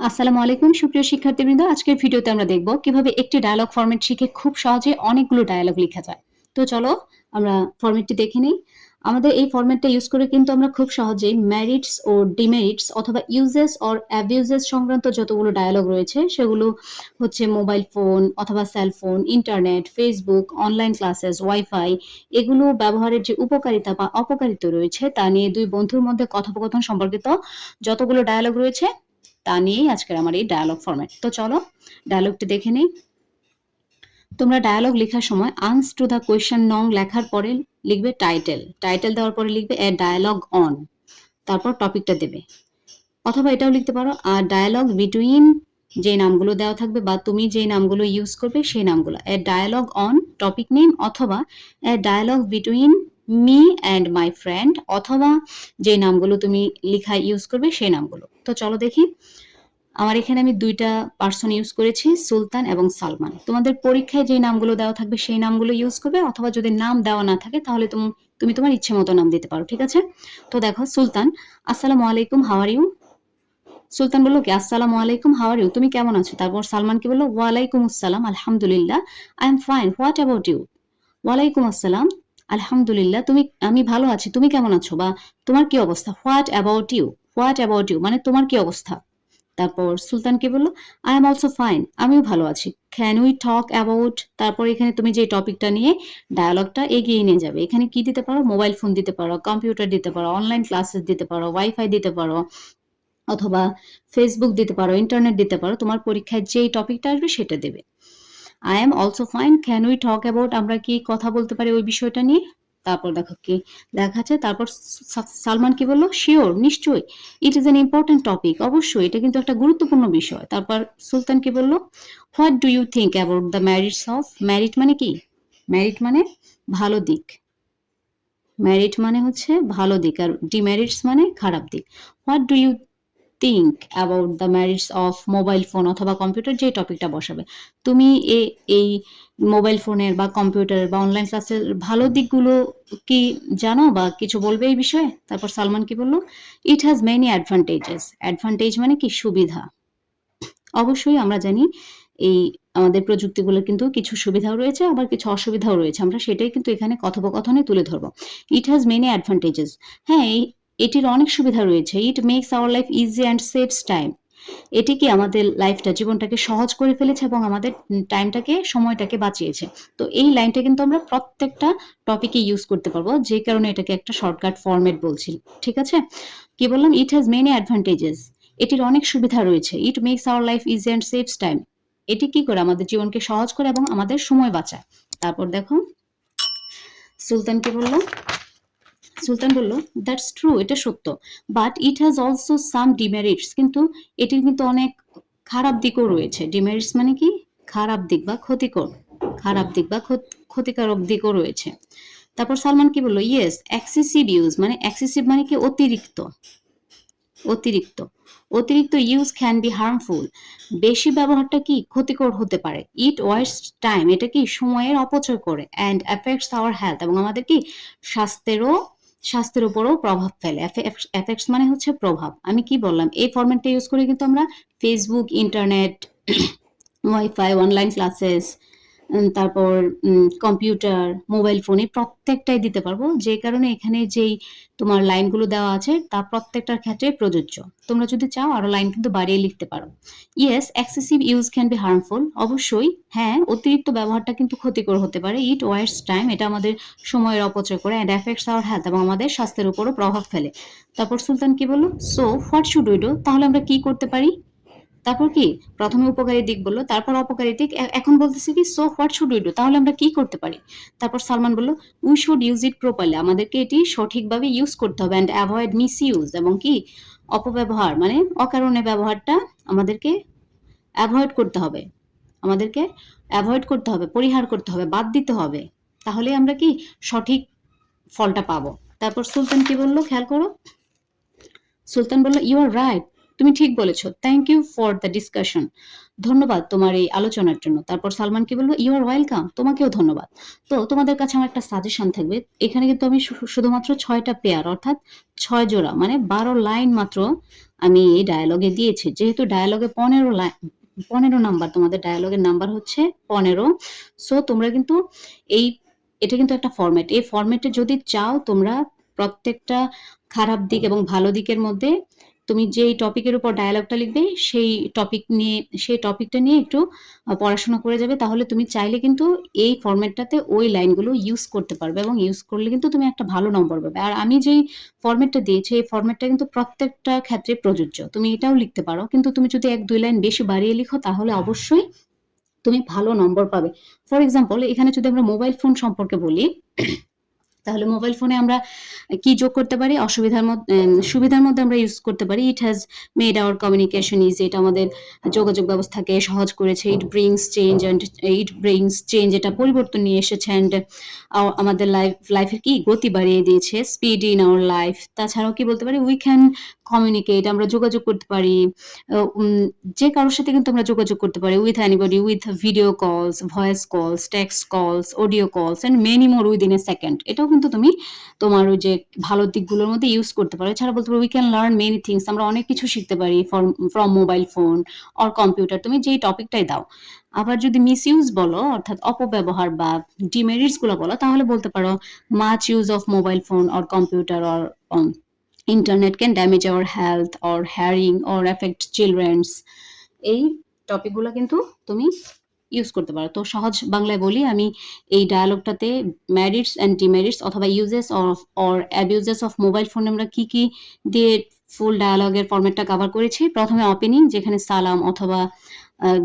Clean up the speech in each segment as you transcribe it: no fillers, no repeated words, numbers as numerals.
আসসালামু আলাইকুম সুপ্রিয় শিক্ষার্থীবৃন্দ, আজকের ভিডিওতে আমরা দেখব কিভাবে একটি ডায়ালগ ফরম্যাট শিখে খুব সহজে অনেকগুলো ডায়ালগ লেখা যায়। তো চলো আমরা ফরম্যাটটি দেখে নিই। আমাদের এই ফরম্যাটটা ইউজ করে কিন্তু আমরা খুব সহজেই মেরিটস ও ডিমেরিটস অথবা ইউজেস অর অ্যাবিউজেস সংক্রান্ত যতগুলো ডায়ালগ রয়েছে সেগুলো হচ্ছে মোবাইল ফোন অথবা cellphone, internet, Facebook, online classes, wifi এগুলো ব্যবহারের যে উপকারিতা বা অপকারিতা রয়েছে তা নিয়ে দুই বন্ধুর মধ্যে কথোপকথন সম্পর্কিত যতগুলো ডায়ালগ রয়েছে তা নিয়েই আজকের আমার এই ডায়ালগ ফরম্যাট। তো চলো ডায়ালগটি দেখে নিই। তোমরা ডায়ালগ লেখার সময় আনস টু দ্য কোয়েশ্চেন নং লেখার পরে লিখবে টাইটেল, টাইটেল দেওয়ার পরে লিখবে এ ডায়ালগ অন, তারপর টপিকটা দেবে। অথবা এটাও লিখতে পারো আর ডায়ালগ বিটুইন, যে নামগুলো দেওয়া থাকবে বা তুমি যে নামগুলো ইউজ করবে সেই নামগুলো, a dialogue on topic name, অথবা a dialogue between me and my friend, অথবা যে নামগুলো তুমি লেখা ইউজ করবে সেই নামগুলো। তো চলো দেখি। আমার এখানে আমি দুইটা পার্সন ইউজ করেছি, সুলতান এবং সালমান। তোমাদের পরীক্ষায় যে নামগুলো দেওয়া থাকবে সেই নামগুলো ইউজ করবে, অথবা যদি নাম দেওয়া না থাকে তাহলে তুমি তোমার ইচ্ছে মতো নাম দিতে পারো, ঠিক আছে? তো দেখো, সুলতান, আসসালামু আলাইকুম, হাউ আর ইউ? সুলতান বললো কি আসসালামু আলাইকুম, হাউ আর ইউ, তুমি কেমন আছো? তারপর সালমান কি বললো, ওয়ালাইকুম আসসালাম, আলহামদুলিল্লাহ, I am fine, what about you? ওয়ালাইকুম আসসালাম, আলহামদুলিল্লাহ, আমি ভালো আছি, তুমি কেমন আছো বা তোমার কি অবস্থা? What about you, what about you মানে তোমার কি অবস্থা? তারপর সুলতান কি বললো, আই এম অলসো ফাইন, আমিও ভালো আছি, ক্যান উই টক অ্যাবাউট, তারপর এখানে তুমি যে টপিকটা নিয়ে ডায়ালগটা এগিয়ে নিয়ে যাবে, এখানে কি দিতে পারো? মোবাইল ফোন দিতে পারো, কম্পিউটার দিতে পারো, অনলাইন ক্লাসেস দিতে পারো, ওয়াইফাই দিতে পারো, অথবা ফেসবুক দিতে পারো, ইন্টারনেট দিতে পারো, তোমার পরীক্ষায় যেই টপিকটা আসবে সেটা দেবে। I am also fine, can we talk about, আমরা কি কথা বলতে পারি ওই বিষয়টা নিয়ে? তারপর দেখো কি দেখাচ্ছে, তারপর সালমান কি বললো, শিওর, নিশ্চয়ই, it is an important topic, অবশ্যই এটা কিন্তু একটা গুরুত্বপূর্ণ বিষয়। তারপর সুলতান কি বললো, what do you think about the merits of, merit মানে কি? ম্যারিট মানে ভালো দিক, ম্যারিট মানে হচ্ছে ভালো দিক, আর ডিমেরিটস মানে খারাপ দিক। What do you think about the merits of mobile phone অথবা কম্পিউটার, যে টপিকটা বসাবে তুমি এই মোবাইল ফোনের বা কম্পিউটারের বা অনলাইন ক্লাসের ভালো দিকগুলো কি জানো বা কিছু বলবে এই বিষয়ে? তারপর সালমান কি বললো, it has many advantages, advantage মানে কি? সুবিধা। অবশ্যই আমরা জানি এই আমাদের প্রযুক্তিগুলোর কিন্তু কিছু সুবিধাও রয়েছে আবার কিছু অসুবিধাও রয়েছে, আমরা সেটাই কিন্তু এখানে কথোপকথনে তুলে ধরবো। ইট হ্যাজ মেনি অ্যাডভান্টেজেস, হ্যাঁ এটির অনেক সুবিধা রয়েছে। It makes our life easy and saves time, এটি কি আমাদের লাইফটা, জীবনটাকে সহজ করে ফেলেছে এবং আমাদের টাইমটাকে, সময়টাকে বাঁচিয়েছে। তো এই লাইনটা কিন্তু আমরা প্রত্যেকটা টপিকে ইউজ করতে পারবো, যে কারণে এটাকে একটা শর্টকাট ফরম্যাট বলছি, ঠিক আছে? কি বললাম? ইট হ্যাজ মেনি অ্যাডভান্টেজেস, এটির অনেক সুবিধা রয়েছে। It makes our life easy and saves time, এটি কি করে? আমাদের জীবনকে সহজ করে এবং আমাদের সময় বাঁচায়। তারপর দেখো সুলতান কি বললো, সুলতান বলল, দ্যাটস ট্রু, এটা সত্য, but it has also some demerits, কিন্তু এটির কিন্তু অনেক খারাপ দিকও রয়েছে। ডিমেরিটস মানে কি? খারাপ দিক বা ক্ষতিকর, খারাপ দিক বা ক্ষতিকারক দিকও রয়েছে। তারপর সালমান কি বললো, ইয়েস এক্সেসিভ ইউজ, মানে এক্সেসিভ মানে কি? অতিরিক্ত, অতিরিক্ত, অতিরিক্ত ইউজ ক্যান বি হার্মফুল, বেশি ব্যবহারটা কি? ক্ষতিকর হতে পারে। ইট ওয়েস্ট টাইম, এটা কি? সময়ের অপচয় করে। অ্যান্ড এফেক্টস আওয়ার হেলথ, এবং আমাদের কি? স্বাস্থ্যেরও, স্বাস্থ্যের উপরও প্রভাব ফেলে। এফেক্টস মানে হচ্ছে প্রভাব। আমি কি বললাম? এই ফরম্যাটটা ইউজ করে কিন্তু আমরা Facebook, internet, wifi, online classes, তারপর কম্পিউটার, মোবাইল ফোনে প্রত্যেকটাই দিতে পারবো, যে কারণে এখানে যেই তোমার লাইনগুলো দেওয়া আছে তা প্রত্যেকটার ক্ষেত্রে প্রযোজ্য। তোমরা যদি চাও আরো লাইন কিন্তু বাড়িয়ে লিখতে পারো। Yes excessive use can be harmful, অবশ্যই হ্যাঁ অতিরিক্ত ব্যবহারটা কিন্তু ক্ষতিকর হতে পারে। ইট ওয়েস্টস টাইম, এটা আমাদের সময়ের অপচয় করে। অ্যান্ড এফেক্টস আওয়ার হেলথ, এবং আমাদের স্বাস্থ্যের উপরও প্রভাব ফেলে। তারপর সুলতান কি বললো, so what should we do, তাহলে আমরা কি করতে পারি? তারপর কি? প্রথমে উপকারী দিক বললো, তারপর অপকারী দিক, এখন বলতেছে কি so what should we do, তাহলে আমরা কি করতে পারি? তারপর সালমান বলল, we should use it properly, আমাদেরকে এটি সঠিকভাবে ইউজ করতে হবে। অ্যান্ড অ্যাভয়েড মিস ইউজ, এবং কি? অপব্যবহার মানে অকারণে ব্যবহারটা আমাদেরকে অ্যাভয়েড করতে হবে, আমাদেরকে অ্যাভয়েড করতে হবে, পরিহার করতে হবে, বাদ দিতে হবে, তাহলে আমরা কি সঠিক ফলটা পাবো। তারপর সুলতান কি বললো খেয়াল করো, সুলতান বলল, ইউ আর রাইট, তুমি ঠিক বলেছো, thank you for the discussion. ধন্যবাদ তোমার এই আলোচনার জন্য। তারপর সালমান কি বলবো, ইউ আর ওয়েলকাম, তোমাকেও ধন্যবাদ। তো তোমাদের কাছে আমার একটা সাজেশন থাকবে, এখানে কিন্তু আমি শুধুমাত্র 6টা পেয়ার অর্থাৎ 6 জোড়া মানে 12 লাইন মাত্র আমি এই ডায়ালগে দিয়েছি। যেহেতু ডায়ালগে 15 লাইন, 15 নাম্বার, তোমাদের ডায়ালগের নাম্বার হচ্ছে 15। সো তোমরা কিন্তু এই, এটা কিন্তু একটা ফরম্যাট। এই ফরম্যাটে যদি চাও তোমরা প্রত্যেকটা খারাপ দিক এবং ভালো দিকের মধ্যে তুমি যেই টপিকের উপর ডায়ালগটা লিখবে সেই টপিকটা নিয়ে একটু পড়াশোনা করে যাবে, তাহলে তুমি চাইলে কিন্তু এই ফরম্যাটটাতে ওই লাইনগুলো ইউজ করতে পারবে এবং ইউজ করলে কিন্তু তুমি একটা ভালো নম্বর পাবে। আর আমি যেই ফরম্যাটটা দিয়েছি এই ফরম্যাটটা কিন্তু প্রত্যেকটা ক্ষেত্রে প্রযোজ্য। তুমি এটাও লিখতে পারো, কিন্তু তুমি যদি 1-2 লাইন বেশি বাড়িয়ে লিখো তাহলে অবশ্যই তুমি ভালো নম্বর পাবে। ফর এক্সাম্পল, এখানে যদি আমরা মোবাইল ফোন সম্পর্কে বলি, তাহলে মোবাইল ফোনে আমরা কি যোগ করতে পারি, সুবিধার মধ্যে আমরা ইউজ করতে পারি, it has made hour communication easy, এটা আমাদের যোগাযোগ ব্যবস্থাকে সহজ করেছে। ইট ব্রিংস চেঞ্জ, এটা পরিবর্তন নিয়ে এসেছে। অ্যান্ড আমাদের লাইফের কি গতি বাড়িয়ে দিয়েছে, স্পিড ইন আওয়ার লাইফ। তাছাড়াও কি বলতে পারি, উই ক্যান কমিউনিকেট, আমরা যোগাযোগ করতে পারি যে কারোর সাথে কিন্তু আমরা যোগাযোগ করতে পারি, with anybody, with video calls, voice calls, text calls, audio calls and many more within a second. এটাও কিন্তু তুমি তোমার ওই যে ভালো দিকগুলোর মধ্যে ইউজ করতে পারো। এছাড়া বলতে পারো we can learn many things, আমরা অনেক কিছু শিখতে পারি from mobile phone or computer, তুমি যেই টপিকটাই দাও। আবার যদি মিস ইউজ বলো অর্থাৎ অপব্যবহার বা ডিমেরিটস গুলো বলো, তাহলে বলতে পারো much use of mobile phone or computer or internet can damage our health or hearing or affect children's। এই টপিকগুলো কিন্তু তুমি ইউজ করতে পারো। তো সহজ বাংলায় বলি, আমি এই ডায়ালগটাতে মেরিটস অ্যান্ড ডিমেরিটস অথবা uses of or abuses of mobile phone আমরা কি কি দিয়ে ফুল ডায়ালগের ফরম্যাটটা কভার করেছি। প্রথমে ওপেনিং, যেখানে সালাম অথবা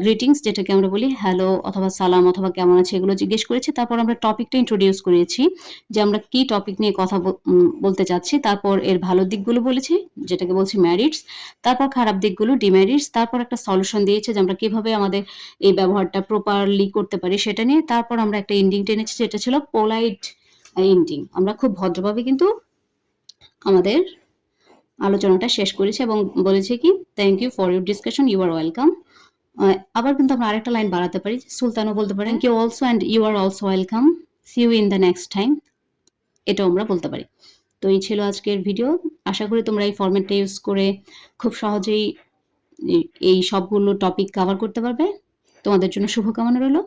গ্রিটিংস, যেটাকে আমরা বলি হ্যালো অথবা সালাম অথবা কেমন আছে, এগুলো জিজ্ঞেস করেছি। তারপর আমরা টপিকটা ইন্ট্রোডিউস করেছি যে আমরা কি টপিক নিয়ে কথা বলতে চাচ্ছি। তারপর এর ভালো দিকগুলো বলেছি, যেটাকে বলছি মেরিটস। তারপর খারাপ দিকগুলো ডিমেরিটস। তারপর একটা সলিউশন দিয়েছে যে আমরা কিভাবে আমাদের এই ব্যবহারটা প্রপারলি করতে পারি সেটা নিয়ে। তারপর আমরা একটা এন্ডিং টেনেছি, যেটা ছিল পোলাইট এন্ডিং। আমরা খুব ভদ্রভাবে কিন্তু আমাদের আলোচনাটা শেষ করেছি এবং বলেছি কি, thank you for your discussion, you are welcome. আবার কিন্তু আমরা আরেকটা লাইন বাড়াতে পারি, সুলতানও বলতে পারেন thank you also and you are also welcome, see you in the next time, এটাও আমরা বলতে পারি। তো এই ছিল আজকের ভিডিও। আশা করি তোমরা এই ফরম্যাটটা ইউজ করে খুব সহজেই এই সবগুলো টপিক কভার করতে পারবে। তোমাদের জন্য শুভকামনা রইল।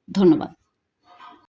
ধন্যবাদ।